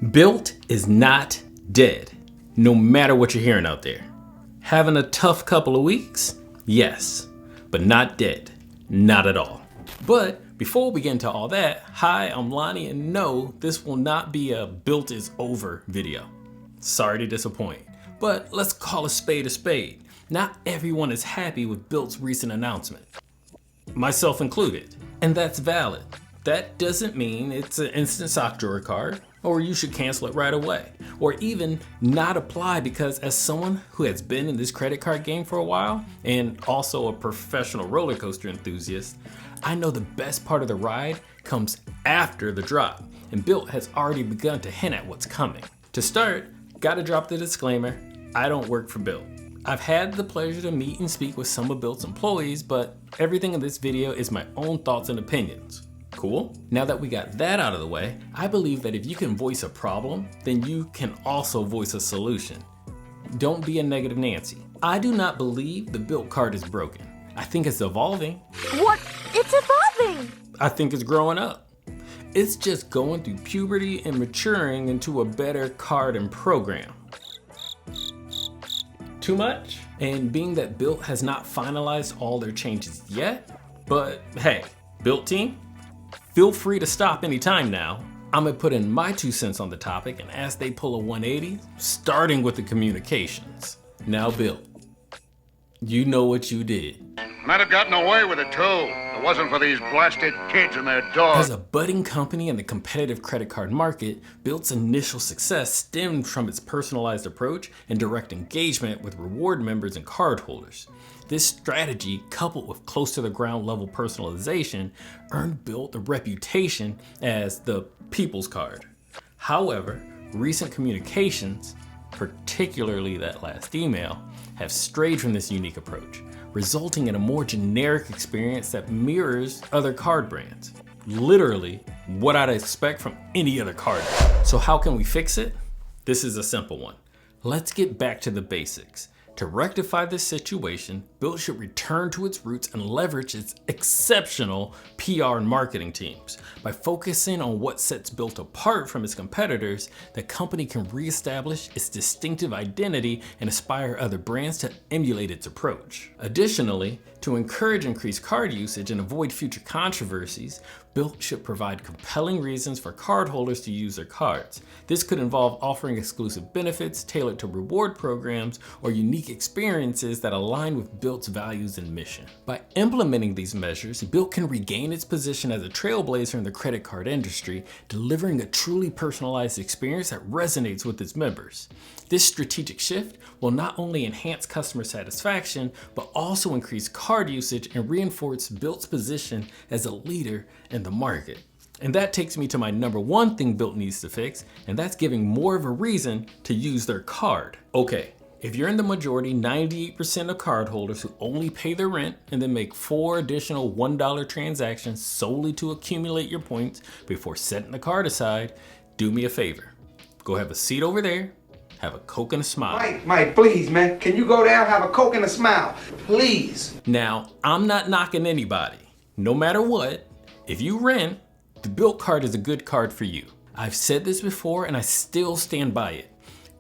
BILT is not dead, no matter what you're hearing out there. Having a tough couple of weeks? Yes, but not dead, not at all. But before we get into all that, hi, I'm Lonnie, and no, this will not be a BILT is over video. Sorry to disappoint, but let's call a spade a spade. Not everyone is happy with BILT's recent announcement, myself included, and that's valid. That doesn't mean it's an instant sock drawer card, or you should cancel it right away, or even not apply, because as someone who has been in this credit card game for a while, and also a professional roller coaster enthusiast, I know the best part of the ride comes after the drop, and BILT has already begun to hint at what's coming. To start, gotta drop the disclaimer, I don't work for BILT. I've had the pleasure to meet and speak with some of BILT's employees, but everything in this video is my own thoughts and opinions. Cool? Now that we got that out of the way, I believe that if you can voice a problem, then you can also voice a solution. Don't be a negative Nancy. I do not believe the BILT card is broken. I think it's evolving. What? It's evolving! I think it's growing up. It's just going through puberty and maturing into a better card and program. Too much? And being that BILT has not finalized all their changes yet, but hey, BILT team, feel free to stop anytime now. I'm gonna put in my 2 cents on the topic and ask they pull a 180, starting with the communications. Now BILT, you know what you did. Might have gotten away with it too. If it wasn't for these blasted kids and their dogs. As a budding company in the competitive credit card market, BILT's initial success stemmed from its personalized approach and direct engagement with reward members and cardholders. This strategy, coupled with close to the ground level personalization, earned BILT a reputation as the people's card. However, recent communications, particularly that last email, have strayed from this unique approach, resulting in a more generic experience that mirrors other card brands. Literally what I'd expect from any other card. So how can we fix it? This is a simple one. Let's get back to the basics. To rectify this situation, BILT should return to its roots and leverage its exceptional PR and marketing teams. By focusing on what sets BILT apart from its competitors, the company can reestablish its distinctive identity and inspire other brands to emulate its approach. Additionally, to encourage increased card usage and avoid future controversies, BILT should provide compelling reasons for cardholders to use their cards. This could involve offering exclusive benefits tailored to reward programs or unique experiences that align with BILT's values and mission. By implementing these measures, BILT can regain its position as a trailblazer in the credit card industry, delivering a truly personalized experience that resonates with its members. This strategic shift will not only enhance customer satisfaction, but also increase card usage and reinforce BILT's position as a leader in the market. And that takes me to my number one thing BILT needs to fix, and that's giving more of a reason to use their card. Okay, if you're in the majority, 98% of cardholders who only pay their rent and then make 4 additional $1 transactions solely to accumulate your points before setting the card aside, do me a favor. Go have a seat over there, have a Coke and a smile. Mike, please, man. Can you go down, have a Coke and a smile? Please. Now, I'm not knocking anybody. No matter what, if you rent, the BILT card is a good card for you. I've said this before and I still stand by it.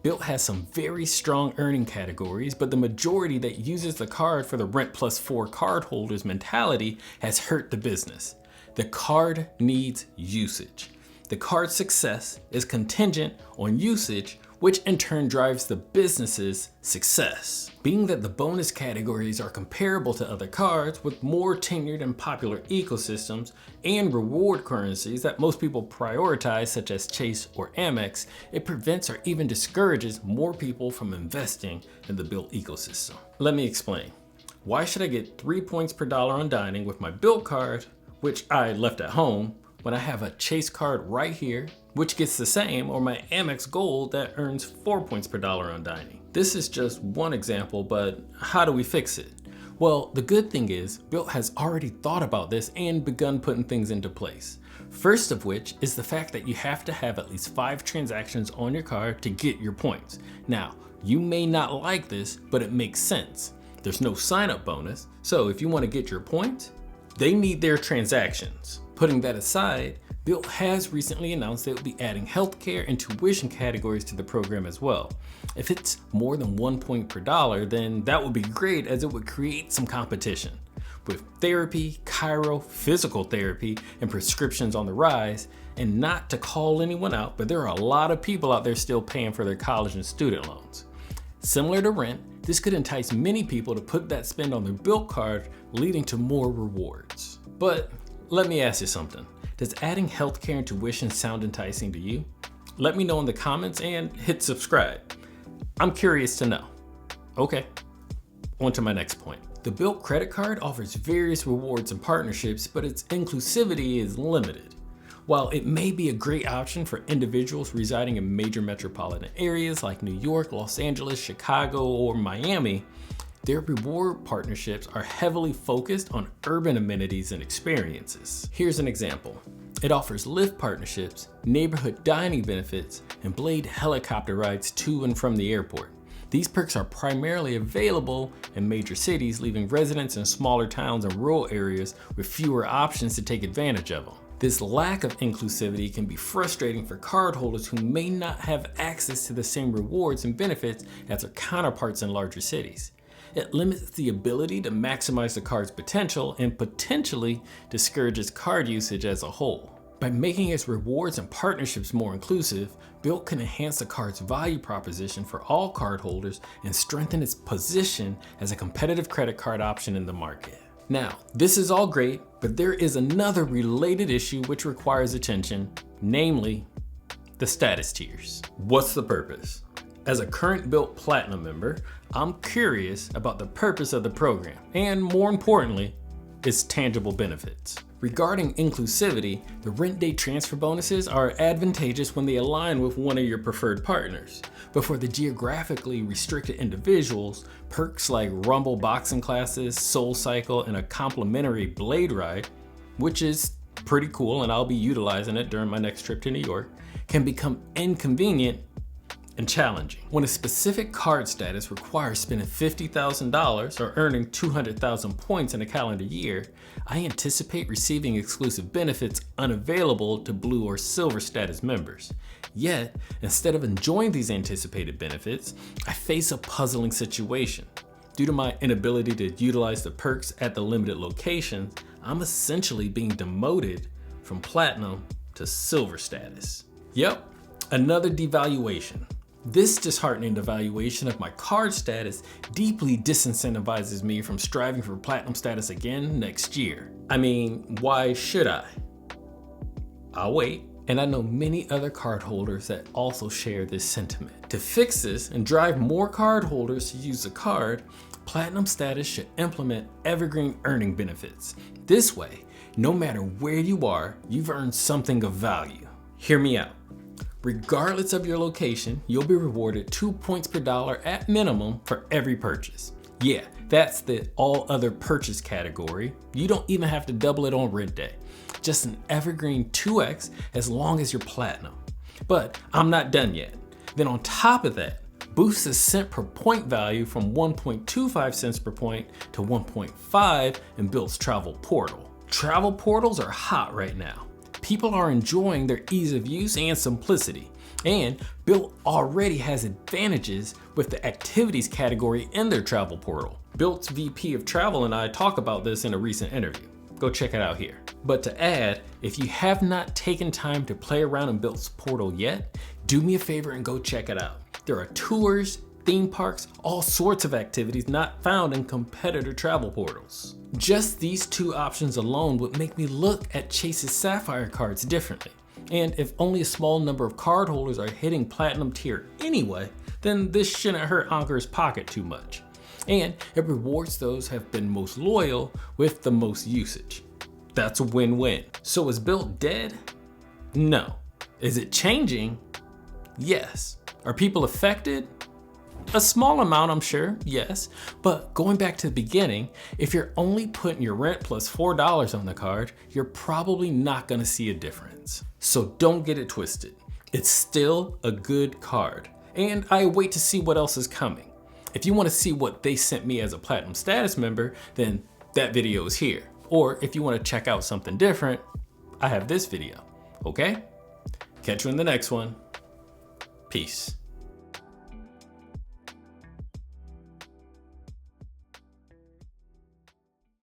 BILT has some very strong earning categories, but the majority that uses the card for the rent plus 4 cardholders mentality has hurt the business. The card needs usage. The card's success is contingent on usage, which in turn drives the business's success. Being that the bonus categories are comparable to other cards with more tenured and popular ecosystems and reward currencies that most people prioritize, such as Chase or Amex, it prevents or even discourages more people from investing in the BILT ecosystem. Let me explain. Why should I get 3 points per dollar on dining with my BILT card, which I left at home, when I have a Chase card right here, which gets the same, or my Amex Gold that earns 4 points per dollar on dining? This is just one example, but how do we fix it? Well, the good thing is BILT has already thought about this and begun putting things into place. First of which is the fact that you have to have at least 5 transactions on your card to get your points. Now, you may not like this, but it makes sense. There's no sign-up bonus, so if you want to get your points, they need their transactions. Putting that aside, BILT has recently announced they will be adding healthcare and tuition categories to the program as well. If it's more than 1 point per dollar, then that would be great as it would create some competition. With therapy, chiro, physical therapy, and prescriptions on the rise, and not to call anyone out, but there are a lot of people out there still paying for their college and student loans. Similar to rent, this could entice many people to put that spend on their BILT card, leading to more rewards. But let me ask you something. Does adding healthcare and tuition sound enticing to you? Let me know in the comments and hit subscribe. I'm curious to know. Okay, on to my next point. The BILT credit card offers various rewards and partnerships, but its inclusivity is limited. While it may be a great option for individuals residing in major metropolitan areas like New York, Los Angeles, Chicago, or Miami, their reward partnerships are heavily focused on urban amenities and experiences. Here's an example. It offers Lyft partnerships, neighborhood dining benefits, and Blade helicopter rides to and from the airport. These perks are primarily available in major cities, leaving residents in smaller towns and rural areas with fewer options to take advantage of them. This lack of inclusivity can be frustrating for cardholders who may not have access to the same rewards and benefits as their counterparts in larger cities. It limits the ability to maximize the card's potential and potentially discourages card usage as a whole. By making its rewards and partnerships more inclusive, BILT can enhance the card's value proposition for all cardholders and strengthen its position as a competitive credit card option in the market. Now, this is all great, but there is another related issue which requires attention, namely the status tiers. What's the purpose? As a current BILT Platinum member, I'm curious about the purpose of the program and, more importantly, its tangible benefits. Regarding inclusivity, the rent day transfer bonuses are advantageous when they align with one of your preferred partners. But for the geographically restricted individuals, perks like Rumble boxing classes, Soul Cycle, and a complimentary Blade ride, which is pretty cool and I'll be utilizing it during my next trip to New York, can become inconvenient and challenging. When a specific card status requires spending $50,000 or earning 200,000 points in a calendar year, I anticipate receiving exclusive benefits unavailable to Blue or Silver status members. Yet, instead of enjoying these anticipated benefits, I face a puzzling situation. Due to my inability to utilize the perks at the limited locations, I'm essentially being demoted from Platinum to Silver status. Yep, another devaluation. This disheartening devaluation of my card status deeply disincentivizes me from striving for Platinum status again next year. I mean, why should I? I'll wait. And I know many other cardholders that also share this sentiment. To fix this and drive more cardholders to use the card, Platinum status should implement evergreen earning benefits. This way, no matter where you are, you've earned something of value. Hear me out. Regardless of your location, you'll be rewarded 2 points per dollar at minimum for every purchase. Yeah, that's the all other purchase category. You don't even have to double it on rent day. Just an evergreen 2x as long as you're Platinum. But I'm not done yet. Then on top of that, boost the cent per point value from 1.25 cents per point to 1.5 in BILT's travel portal. Travel portals are hot right now. People are enjoying their ease of use and simplicity. And BILT already has advantages with the activities category in their travel portal. BILT's VP of Travel and I talk about this in a recent interview. Go check it out here. But to add, if you have not taken time to play around in BILT's portal yet, do me a favor and go check it out. There are tours, theme parks, all sorts of activities not found in competitor travel portals. Just these two options alone would make me look at Chase's Sapphire cards differently. And if only a small number of cardholders are hitting Platinum tier anyway, then this shouldn't hurt Anker's pocket too much. And it rewards those who have been most loyal with the most usage. That's a win-win. So is BILT dead? No. Is it changing? Yes. Are people affected? A small amount, I'm sure, yes. But going back to the beginning, if you're only putting your rent plus $4 on the card, you're probably not gonna see a difference. So don't get it twisted. It's still a good card. And I wait to see what else is coming. If you wanna see what they sent me as a Platinum status member, then that video is here. Or if you wanna check out something different, I have this video. Okay? Catch you in the next one. Peace.